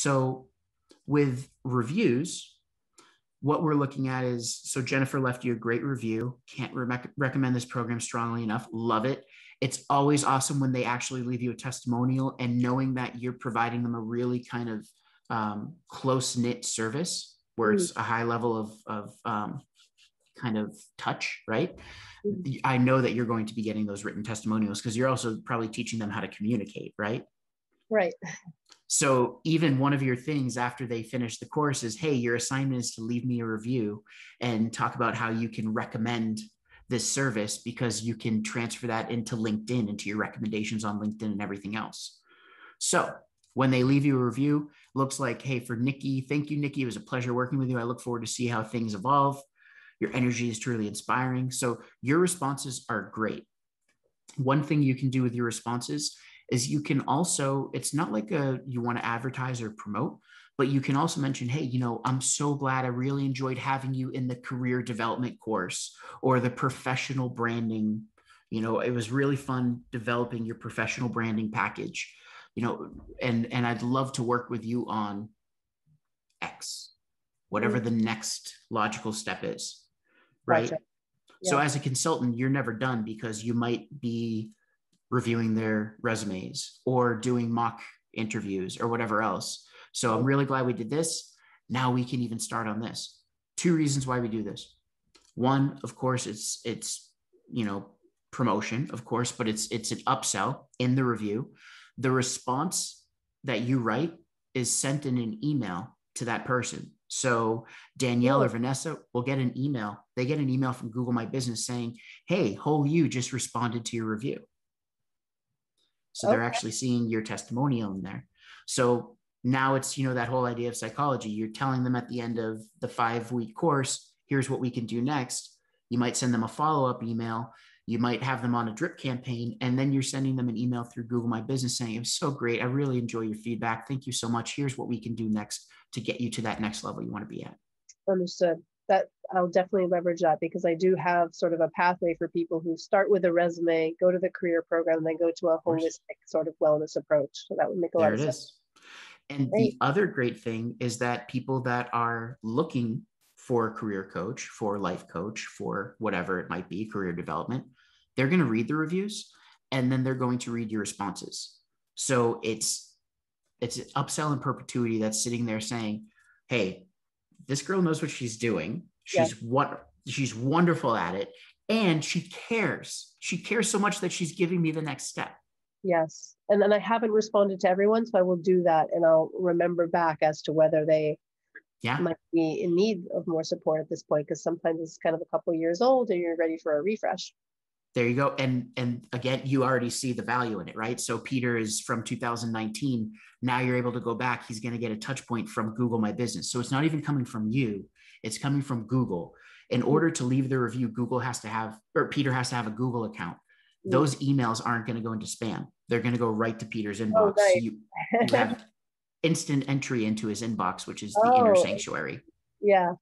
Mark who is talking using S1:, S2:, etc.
S1: So with reviews, what we're looking at is, so Jennifer left you a great review. Can't recommend this program strongly enough. Love it. It's always awesome when they actually leave you a testimonial, and knowing that you're providing them a really kind of close-knit service where it's a high level of kind of touch, right? I know that you're going to be getting those written testimonials because you're also probably teaching them how to communicate, right?
S2: Right.
S1: So even one of your things after they finish the course is, hey, your assignment is to leave me a review and talk about how you can recommend this service, because you can transfer that into LinkedIn, into your recommendations on LinkedIn and everything else. So when they leave you a review, looks like, hey, for Nikki, thank you, Nikki. It was a pleasure working with you. I look forward to see how things evolve. Your energy is truly inspiring. So your responses are great. One thing you can do with your responses is you can also, it's not like you want to advertise or promote, but you can also mention, hey, I'm so glad I really enjoyed having you in the career development course or the professional branding. It was really fun developing your professional branding package, and I'd love to work with you on X, whatever the next logical step is, right?
S2: Gotcha. Yeah.
S1: So as a consultant, you're never done, because you might be reviewing their resumes or doing mock interviews or whatever else. So I'm really glad we did this. Now we can even start on this. 2 reasons why we do this. One, of course, it's promotion, of course, but it's an upsell in the review. The response that you write is sent in an email to that person. So Danielle or Vanessa will get an email. They get an email from Google My Business saying, hey, Whole You just responded to your review. So they're actually seeing your testimonial in there. So now it's, that whole idea of psychology. You're telling them at the end of the 5-week course, here's what we can do next. You might send them a follow-up email. You might have them on a drip campaign, and then you're sending them an email through Google My Business saying, it was so great. I really enjoy your feedback. Thank you so much. Here's what we can do next to get you to that next level you want to be at.
S2: Understood. That I'll definitely leverage that, because I do have sort of a pathway for people who start with a resume, go to the career program, and then go to a holistic sort of wellness approach. So that would make a lot of sense.
S1: And the other great thing is that people that are looking for a career coach, for life coach, for whatever it might be, career development, they're going to read the reviews, and then they're going to read your responses. So it's an upsell in perpetuity that's sitting there saying, hey, this girl knows what she's doing. She's wonderful at it. And she cares. She cares so much that she's giving me the next step.
S2: Yes. And then I haven't responded to everyone, so I will do that, and I'll remember back as to whether they might be in need of more support at this point, because sometimes it's kind of a couple of years old and you're ready for a refresh.
S1: There you go. And again, you already see the value in it, right? So Peter is from 2019. Now you're able to go back. He's going to get a touch point from Google My Business. So it's not even coming from you. It's coming from Google. In order to leave the review, Peter has to have a Google account. Those emails aren't going to go into spam. They're going to go right to Peter's inbox.
S2: Nice.
S1: So you have instant entry into his inbox, which is the inner sanctuary.
S2: Yeah.